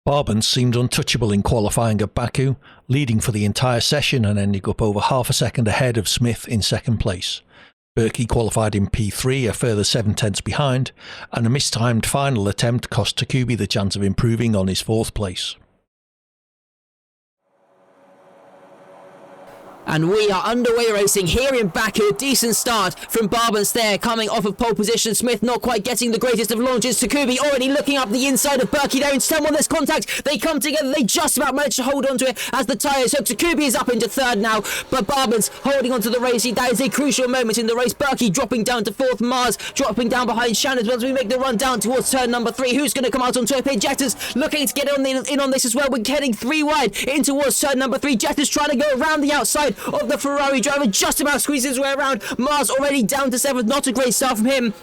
Barbans seemed untouchable in qualifying at Baku, leading for the entire session and ending up over half a second ahead of Smith in second place. Berkey qualified in P3, a further 7/10 behind, and a mistimed final attempt cost Takubi the chance of improving on his fourth place. And we are underway racing here in Baku. Decent start from Barbans there, coming off of pole position. Smith not quite getting the greatest of launches. Takubi already looking up the inside of Berkey there in someone. There's contact. They come together. They just about manage to hold on to it as the tyres. So Takubi is up into third now, but Barbans holding on to the race. That is a crucial moment in the race. Berkey dropping down to fourth. Mars dropping down behind Shannon as we make the run down towards turn number 3. Who's going to come out on top here? Jetters looking to get in on this as well. We're heading 3 wide in towards turn number 3. Jetters trying to go around the outside of the Ferrari driver, just about squeezes his way around. Mars already down to 7th. Not a great start from him,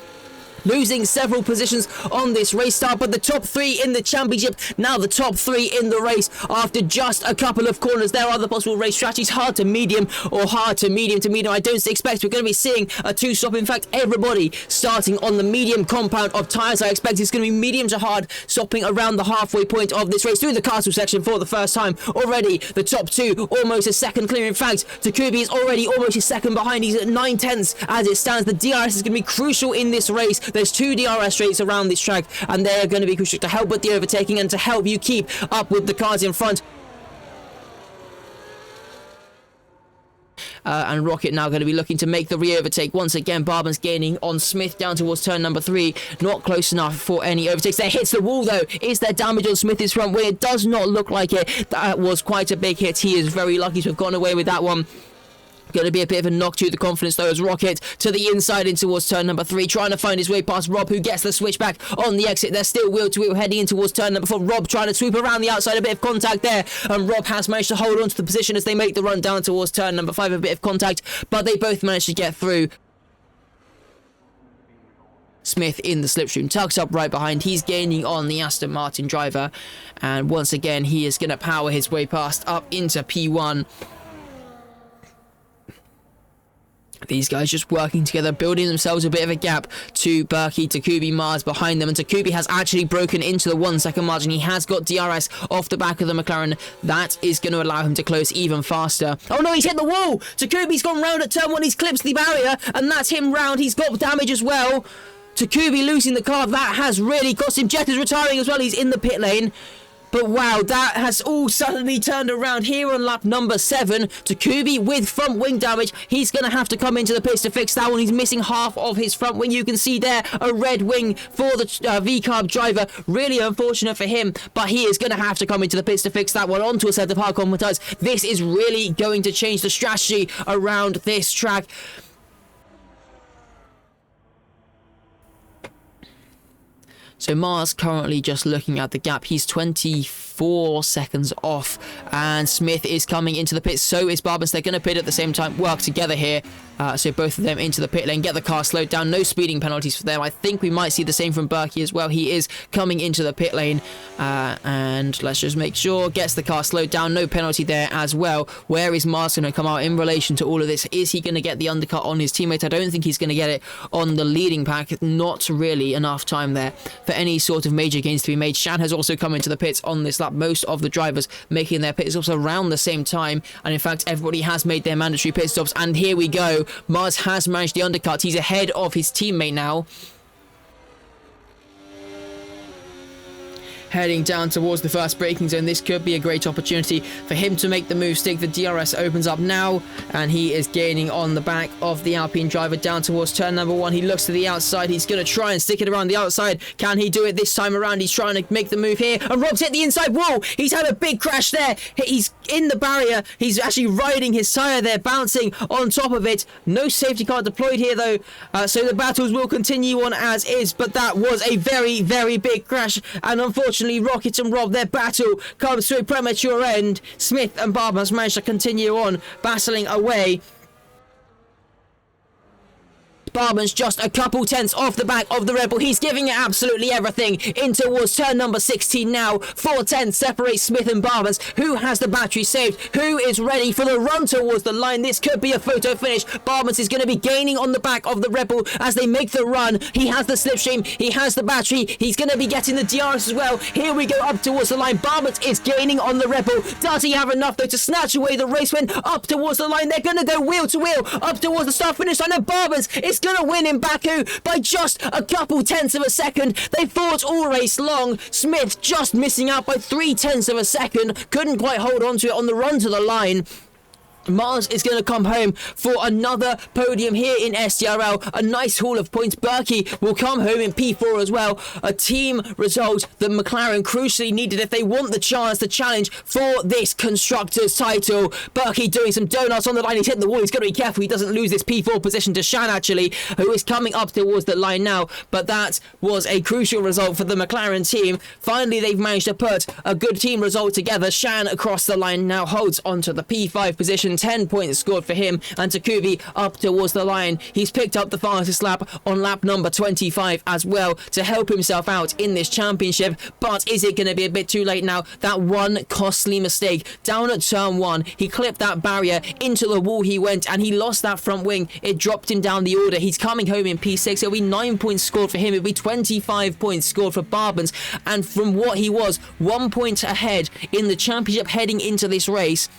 losing several positions on this race start, but the top 3 in the championship, now the top 3 in the race after just a couple of corners. There are the possible race strategies, hard to medium or hard to medium to medium. I don't expect we're going to be seeing a 2-stop. In fact, everybody starting on the medium compound of tyres. I expect it's going to be medium to hard, stopping around the halfway point of this race through the castle section for the first time. Already the top 2 almost a second clear. In fact, Takubi is already almost a second behind. He's at 9/10 as it stands. The DRS is going to be crucial in this race. There's 2 DRS straights around this track, and they're going to be crucial to help with the overtaking and to help you keep up with the cars in front. And Rocket now going to be looking to make the re-overtake once again. Barbans gaining on Smith down towards turn number 3. Not close enough for any overtakes. There hits the wall though. Is there damage on Smith's front wheel? It does not look like it. That was quite a big hit. He is very lucky to have gone away with that one. Going to be a bit of a knock to the confidence though as Rocket to the inside in towards turn number 3, trying to find his way past Rob, who gets the switchback on the exit. They're still wheel to wheel heading in towards turn number 4. Rob trying to sweep around the outside, a bit of contact there, and Rob has managed to hold on to the position as they make the run down towards turn number 5. A bit of contact, but they both managed to get through. Smith in the slipstream, tucks up right behind. He's gaining on the Aston Martin driver, and once again he is going to power his way past up into P1. These guys just working together, building themselves a bit of a gap to Berkey, Takubi, Mars behind them. And Takubi has actually broken into the 1 second margin. He has got DRS off the back of the McLaren. That is going to allow him to close even faster. Oh no, he's hit the wall. Takubi's gone round at turn 1. He's clipped the barrier, and that's him round. He's got damage as well. Takubi losing the car. That has really cost him. Jet is retiring as well. He's in the pit lane. But wow, that has all suddenly turned around here on lap number 7. Takubi with front wing damage. He's going to have to come into the pits to fix that one. He's missing half of his front wing. You can see there a red wing for the V-Carb driver. Really unfortunate for him, but he is going to have to come into the pits to fix that one onto a set of hard compound. This is really going to change the strategy around this track. So Mars currently just looking at the gap. He's 24 seconds off, and Smith is coming into the pit. So is Barbans. They're going to pit at the same time, work together here. So both of them into the pit lane, get the car slowed down. No speeding penalties for them. I think we might see the same from Berkey as well. He is coming into the pit lane, and let's just make sure gets the car slowed down. No penalty there as well. Where is Mars going to come out in relation to all of this? Is he going to get the undercut on his teammate? I don't think he's going to get it on the leading pack. Not really enough time there for any sort of major gains to be made. Shan has also come into the pits on this lap. Most of the drivers making their pit stops around the same time, and in fact everybody has made their mandatory pit stops. And here we go. Mars has managed the undercut. He's ahead of his teammate now. Heading down towards the first braking zone. This could be a great opportunity for him to make the move stick. The DRS opens up now, and he is gaining on the back of the Alpine driver down towards turn number 1. He looks to the outside. He's going to try and stick it around the outside. Can he do it this time around? He's trying to make the move here, and Rob's hit the inside wall. He's had a big crash there. He's in the barrier. He's actually riding his tyre there, bouncing on top of it. No safety car deployed here though, so the battles will continue on as is, but that was a very, very big crash, and unfortunately Rocket and Rob, their battle comes to a premature end. Smith and Barbans managed to continue on battling away. Barban's just a couple tenths off the back of the Rebel. He's giving it absolutely everything in towards turn number 16 now. 4 tenths separates Smith and Barban's. Who has the battery saved? Who is ready for the run towards the line? This could be a photo finish. Barban's is going to be gaining on the back of the Rebel as they make the run. He has the slipstream. He has the battery. He's going to be getting the DRS as well. Here we go up towards the line. Barban's is gaining on the Rebel. Does he have enough though to snatch away the race win? Up towards the line. They're going to go wheel to wheel up towards the start finish line, and Barban's is going to win in Baku by just a couple tenths of a second. They fought all race long. Smith just missing out by 3 tenths of a second. Couldn't quite hold on to it on the run to the line. Mars is going to come home for another podium here in SDRL. A nice haul of points. Berkey will come home in P4 as well. A team result that McLaren crucially needed if they want the chance to challenge for this Constructors title. Berkey doing some donuts on the line. He's hitting the wall. He's got to be careful he doesn't lose this P4 position to Shan, actually, who is coming up towards the line now. But that was a crucial result for the McLaren team. Finally, they've managed to put a good team result together. Shan across the line now holds onto the P5 position. 10 points scored for him, and Takubi up towards the line. He's picked up the fastest lap on lap number 25 as well to help himself out in this championship. But is it going to be a bit too late now? That one costly mistake down at turn 1. He clipped that barrier, into the wall he went, and he lost that front wing. It dropped him down the order. He's coming home in P6. It'll be 9 points scored for him. It'll be 25 points scored for Barban's, and from what he was 1 point ahead in the championship heading into this race,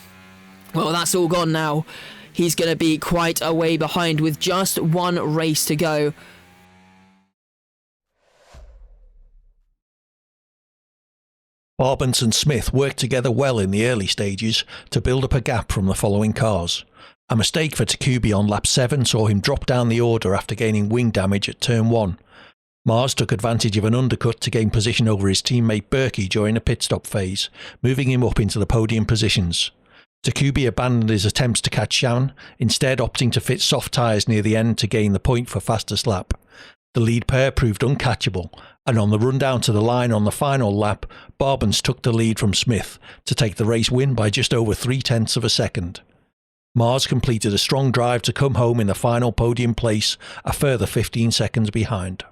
well, that's all gone now. He's going to be quite a way behind with just one race to go. Barban's and Smith worked together well in the early stages to build up a gap from the following cars. A mistake for Takubi on lap 7 saw him drop down the order after gaining wing damage at turn 1. Mars took advantage of an undercut to gain position over his teammate Berkey during a pit stop phase, moving him up into the podium positions. Takubi abandoned his attempts to catch Shan, instead opting to fit soft tyres near the end to gain the point for fastest lap. The lead pair proved uncatchable, and on the run down to the line on the final lap, Barban's took the lead from Smith to take the race win by just over 3 tenths of a second. Mars completed a strong drive to come home in the final podium place, a further 15 seconds behind.